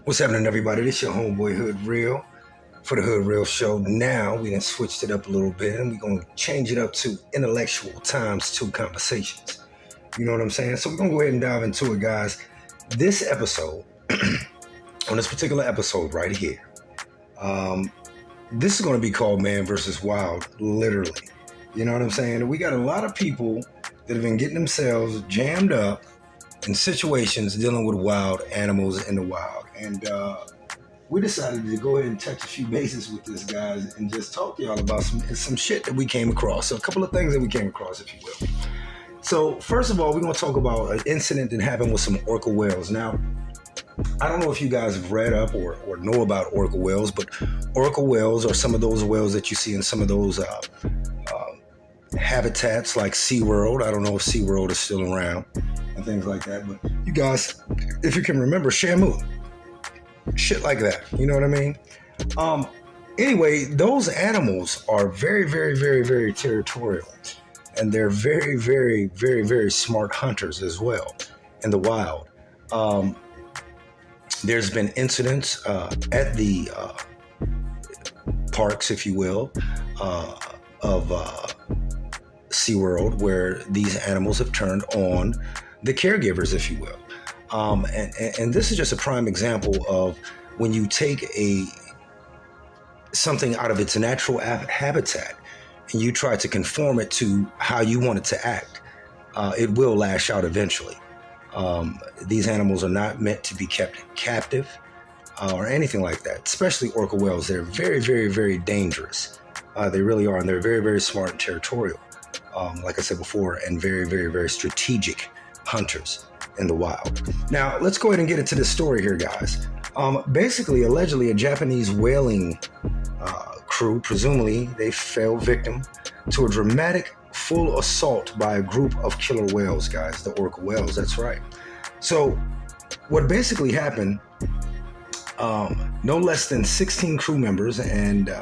What's happening, everybody? This your homeboy Hood Real for the Hood Real Show. Now we done switched it up a little bit, and we're gonna change it up to intellectual times two conversations. You know what I'm saying? So we're gonna go ahead and dive into it, guys. This episode, on this particular episode right here, this is gonna be called Man versus Wild, literally. You know what I'm saying? We got a lot of people that have been getting themselves jammed up in situations dealing with wild animals in the wild. And we decided to go ahead and touch a few bases with this, guys, and just talk to y'all about some shit that we came across. So a couple of things that we came across, if you will. So first of all, we're going to talk about an incident that happened with some orca whales. Now, I don't know if you guys have read up or know about orca whales, but orca whales are some of those whales that you see in some of those habitats like SeaWorld. I don't know if SeaWorld is still around and things like that, but you guys, if you can remember, Shamu, shit like that, you know what I mean? Anyway, those animals are very, very, very, very territorial, and they're very, very, very, very smart hunters as well in the wild. There's been incidents at the parks, if you will, of SeaWorld, where these animals have turned on the caregivers, if you will. And this is just a prime example of when you take something out of its natural habitat and you try to conform it to how you want it to act, it will lash out eventually. These animals are not meant to be kept captive or anything like that, especially orca whales. They're very, very, very dangerous. They really are, and they're very, very smart and territorial. Like I said before, and very, very, very strategic hunters in the wild. Now, let's go ahead and get into this story here, guys. Basically, allegedly, a Japanese whaling crew, presumably, they fell victim to a dramatic full assault by a group of killer whales, guys, the orca whales, that's right. So, what basically happened, no less than 16 crew members and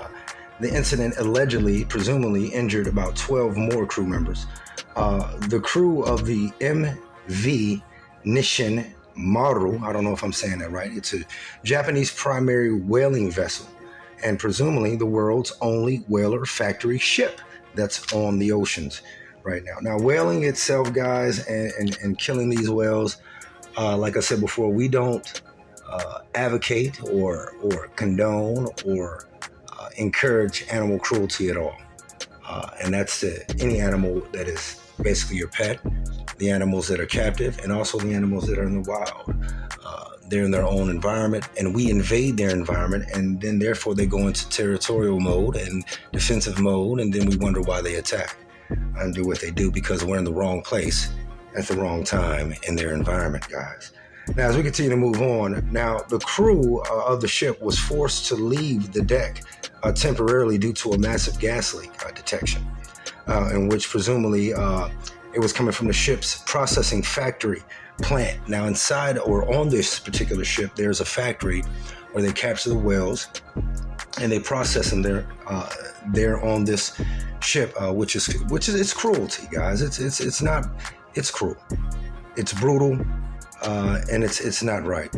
the incident allegedly, presumably, injured about 12 more crew members. The crew of the MV Nishin Maru, I don't know if I'm saying that right, it's a Japanese primary whaling vessel, and presumably the world's only whaler factory ship that's on the oceans right now. Now, whaling itself, guys, and killing these whales, like I said before, we don't advocate or condone or encourage animal cruelty at all. And that's any animal that is basically your pet, the animals that are captive, and also the animals that are in the wild. They're in their own environment, and we invade their environment, and then therefore they go into territorial mode and defensive mode, and then we wonder why they attack and do what they do, because we're in the wrong place at the wrong time in their environment, guys. Now, as we continue to move on, now the crew of the ship was forced to leave the deck temporarily due to a massive gas leak detection, in which presumably it was coming from the ship's processing factory plant. Now, inside or on this particular ship, there's a factory where they capture the whales and they process them there on this ship, which is it's cruelty, guys. It's cruel, it's brutal. And it's not right.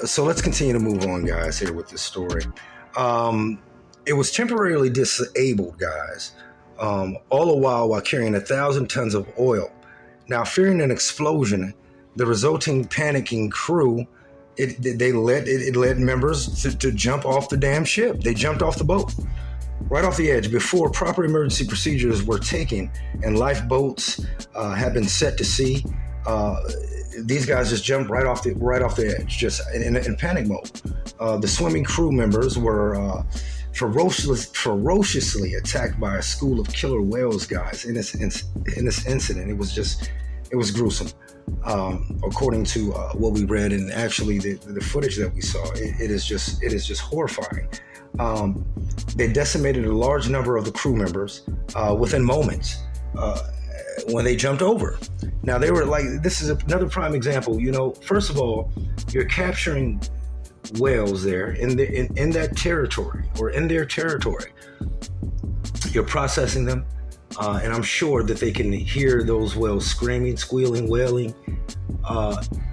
So let's continue to move on, guys, here with this story. It was temporarily disabled, guys, all the while carrying 1,000 tons of oil. Now, fearing an explosion, the resulting panicking crew, it led members to jump off the damn ship. They jumped off the boat, right off the edge, before proper emergency procedures were taken and lifeboats have been set to sea. These guys just jumped right off the edge, just in panic mode. The swimming crew members were ferociously attacked by a school of killer whales, guys. In this incident, it was gruesome. According to what we read, and actually the footage that we saw, it is just horrifying. They decimated a large number of the crew members within moments. When they jumped over. Now, they were like, this is another prime example. You know, first of all, you're capturing whales there in that territory or in their territory. You're processing them. And I'm sure that they can hear those whales screaming, squealing, wailing.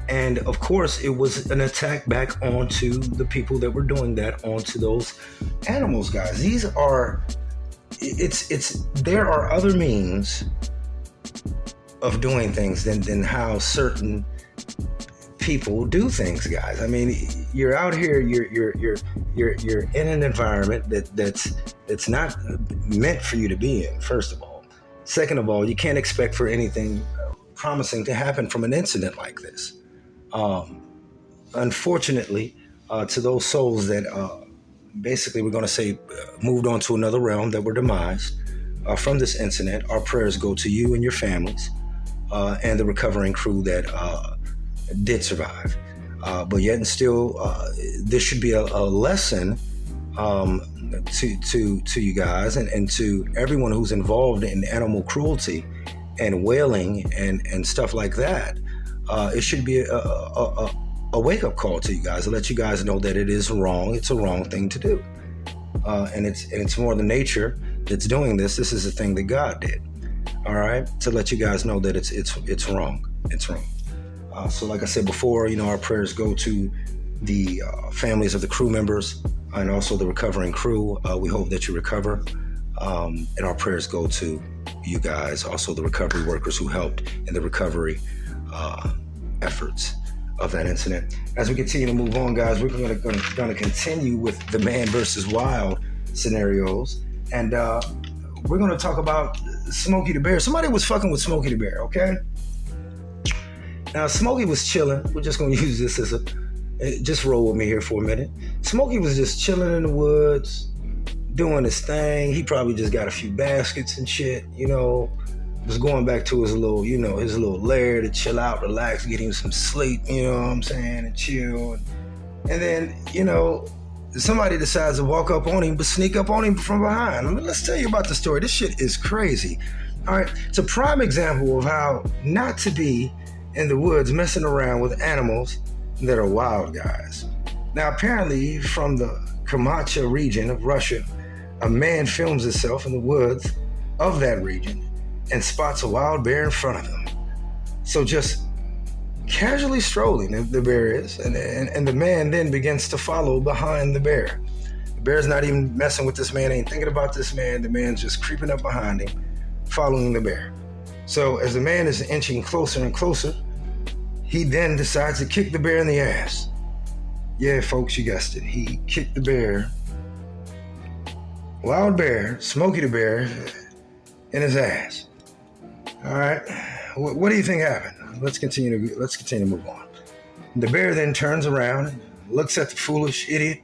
And of course, it was an attack back onto the people that were doing that, onto those animals, guys. There are other means of doing things than how certain people do things, guys. I mean, you're out here, you're in an environment that's not meant for you to be in, first of all. Second of all, you can't expect for anything promising to happen from an incident like this. Unfortunately, to those souls that basically, we're going to say, moved on to another realm, that were demised from this incident, our prayers go to you and your families, and the recovering crew that did survive. But yet and still, this should be a lesson to you guys and to everyone who's involved in animal cruelty and whaling and stuff like that. It should be a wake-up call to you guys, to let you guys know that it is wrong. It's a wrong thing to do, and it's more the nature that's doing this. This is a thing that God did. All right, to let you guys know that it's wrong. It's wrong. So, like I said before, our prayers go to the families of the crew members and also the recovering crew. We hope that you recover, and our prayers go to you guys, also the recovery workers who helped in the recovery efforts of that incident. As we continue to move on, guys, we're going to continue with the man versus wild scenarios, and we're going to talk about Smokey the Bear. Somebody was fucking with Smokey the Bear, okay? Now, Smokey was chilling. We're just going to use this as just roll with me here for a minute. Smokey was just chilling in the woods, doing his thing. He probably just got a few baskets and shit, was going back to his little, his little lair to chill out, relax, get him some sleep, you know what I'm saying, and chill. And then, somebody decides to walk up on him, but sneak up on him from behind. I mean, let's tell you about the story. This shit is crazy. All right, it's a prime example of how not to be in the woods messing around with animals that are wild, guys. Now, apparently, from the Kamacha region of Russia, a man films himself in the woods of that region and spots a wild bear in front of him. So just casually strolling, the bear is, and the man then begins to follow behind the bear. The bear's not even messing with this man, ain't thinking about this man. The man's just creeping up behind him, following the bear. So as the man is inching closer and closer, he then decides to kick the bear in the ass. Yeah, folks, you guessed it. He kicked the bear, wild bear, Smokey the Bear, in his ass. All right, what do you think happened? Let's continue to move on. The bear then turns around and looks at the foolish idiot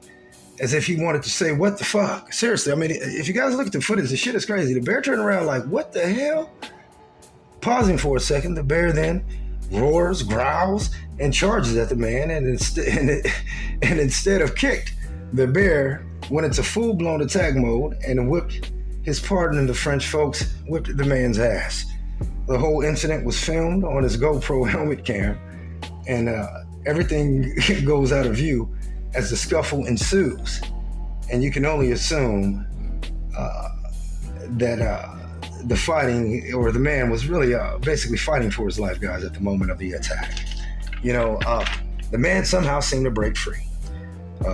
as if he wanted to say, "What the fuck?" Seriously, I mean, if you guys look at the footage, the shit is crazy. The bear turned around like, "What the hell?" Pausing for a second, the bear then roars, growls, and charges at the man. And instead of kicked, the bear went into full-blown attack mode and whipped his partner, the French folks, whipped the man's ass. The whole incident was filmed on his GoPro helmet cam, and everything goes out of view as the scuffle ensues. And you can only assume that the fighting, or the man was really basically fighting for his life, guys, at the moment of the attack. The man somehow seemed to break free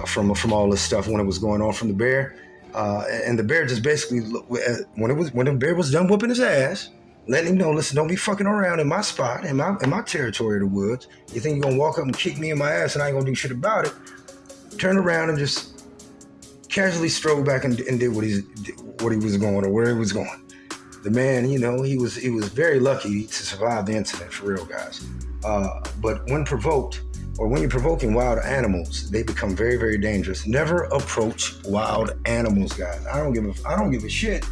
from all this stuff when it was going on from the bear. And the bear just basically, when the bear was done whooping his ass, letting him know, listen, don't be fucking around in my spot, in my territory of the woods. You think you're gonna walk up and kick me in my ass and I ain't gonna do shit about it? Turn around and just casually strolled back and did what he was going, or where he was going. The man, he was very lucky to survive the incident, for real, guys. But when provoked, or when you're provoking wild animals, they become very, very dangerous. Never approach wild animals, guys. I don't give a shit.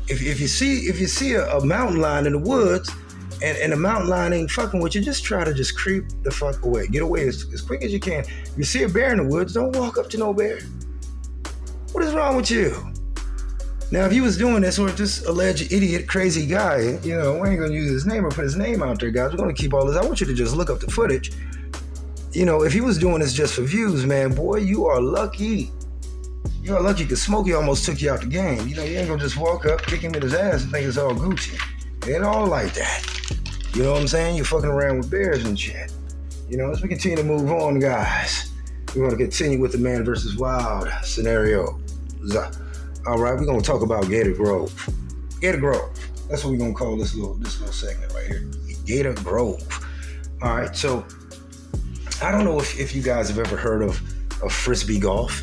If you see a mountain lion in the woods, and the mountain lion ain't fucking with you, just try to just creep the fuck away. Get away as quick as you can. If you see a bear in the woods, don't walk up to no bear. What is wrong with you? Now, if he was doing this, or just alleged idiot, crazy guy, we ain't gonna use his name or put his name out there, guys. We're gonna keep all this. I want you to just look up the footage. If he was doing this just for views, man, boy, you are lucky. You're lucky because Smokey almost took you out the game. You ain't gonna just walk up, kick him in his ass and think it's all Gucci. It ain't all like that. You know what I'm saying? You're fucking around with bears and shit. As we continue to move on, guys, we want to continue with the man versus wild scenario. All right, we're gonna talk about Gator Grove. Gator Grove. That's what we're gonna call this little segment right here. Gator Grove. All right, so I don't know if you guys have ever heard of frisbee golf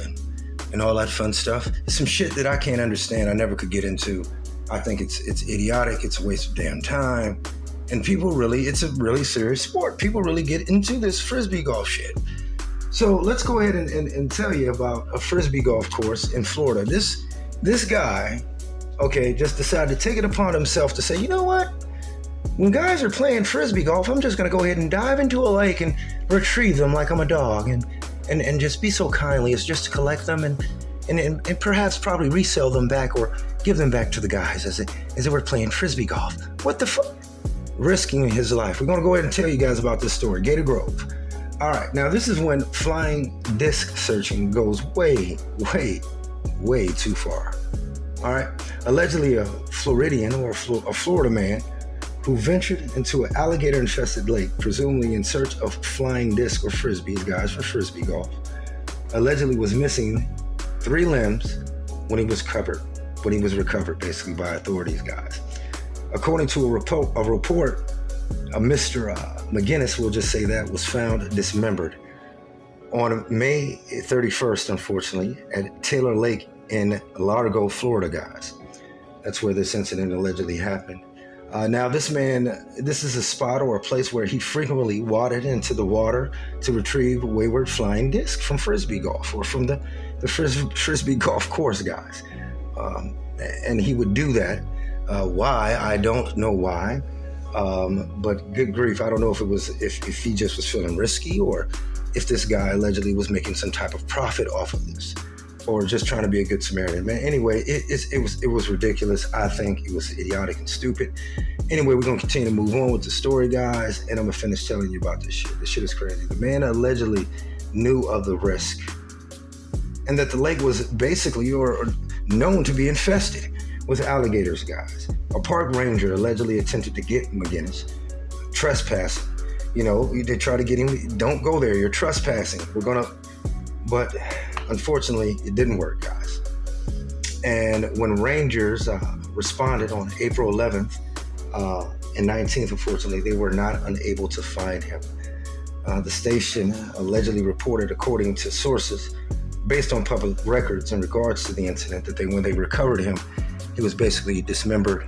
and all that fun stuff. It's some shit that I can't understand. I never could get into. I think it's idiotic. It's a waste of damn time. And it's a really serious sport. People really get into this frisbee golf shit. So let's go ahead and tell you about a frisbee golf course in Florida. This guy, just decided to take it upon himself to say, you know what? When guys are playing frisbee golf, I'm just going to go ahead and dive into a lake and retrieve them like I'm a dog and just be so kindly as just to collect them and perhaps probably resell them back or give them back to the guys as they were playing frisbee golf. What the fuck? Risking his life. We're going to go ahead and tell you guys about this story. Gator Grove. All right. Now, this is when flying disc searching goes way, way, way too far. All right. Allegedly, a Floridian or a Florida man who ventured into an alligator-infested lake, presumably in search of flying disc or frisbees, guys, for frisbee golf, allegedly was missing 3 limbs when he was recovered basically by authorities, guys. According to a report, Mr. McGinnis, we'll just say that, was found dismembered on May 31st, unfortunately, at Taylor Lake in Largo, Florida, guys. That's where this incident allegedly happened. Now, this is a spot or a place where he frequently waded into the water to retrieve wayward flying discs from frisbee golf or from the frisbee golf course, guys. And he would do that. Why? I don't know why. But good grief, I don't know if he just was feeling risky or if this guy allegedly was making some type of profit off of this or just trying to be a good Samaritan, man. Anyway, it was ridiculous. I think it was idiotic and stupid. Anyway, we're going to continue to move on with the story, guys, and I'm going to finish telling you about this shit. This shit is crazy. The man allegedly knew of the risk and that the lake was basically or known to be infested with alligators, guys. A park ranger allegedly attempted to get McGinnis trespassing. They try to get him, don't go there, you're trespassing. But unfortunately, it didn't work, guys. And when rangers responded on April 11th and 19th, unfortunately, they were not unable to find him. The station allegedly reported, according to sources, based on public records in regards to the incident, that when they recovered him, he was basically dismembered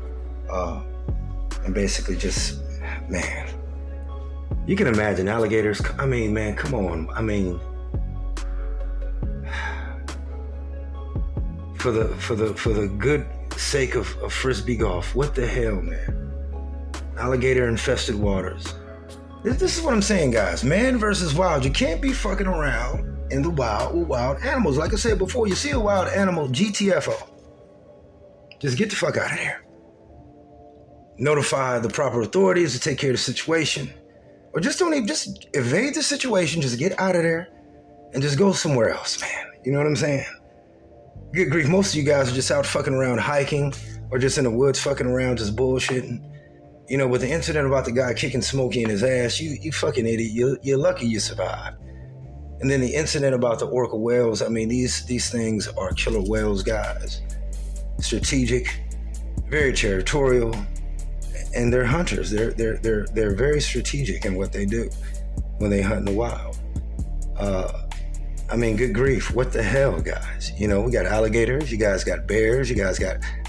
and basically just, man. You can imagine alligators. I mean, man, come on. I mean, for the good sake of frisbee golf, what the hell, man? Alligator infested waters. This is what I'm saying, guys. Man versus wild. You can't be fucking around in the wild with wild animals. Like I said before, you see a wild animal, GTFO. Just get the fuck out of there. Notify the proper authorities to take care of the situation. Or just evade the situation, just get out of there and just go somewhere else, man. You know what I'm saying? Good grief, most of you guys are just out fucking around hiking or just in the woods fucking around just bullshitting. With the incident about the guy kicking Smokey in his ass, you fucking idiot, you're lucky you survived. And then the incident about the Orca whales, I mean, these things are killer whales, guys. Strategic, very territorial, and they're hunters. They're very strategic in what they do when they hunt in the wild. I mean, good grief, what the hell, guys? We got alligators, you guys got bears,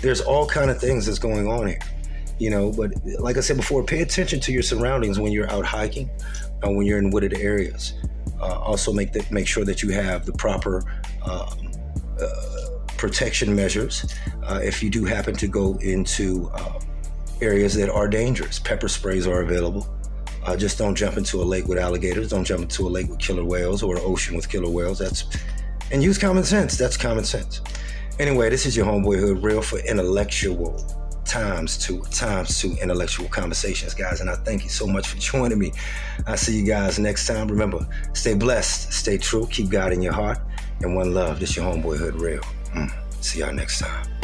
there's all kind of things that's going on here, but like I said before, pay attention to your surroundings when you're out hiking or when you're in wooded areas. Also make sure that you have the proper protection measures if you do happen to go into areas that are dangerous. Pepper sprays are available. Just don't jump into a lake with alligators. Don't jump into a lake with killer whales or an ocean with killer whales. And use common sense. That's common sense. Anyway, this is your homeboy Hood Real for intellectual times two intellectual conversations, guys. And I thank you so much for joining me. I'll see you guys next time. Remember, stay blessed, stay true, keep God in your heart, And one love. This your homeboy Hood Real. See y'all next time.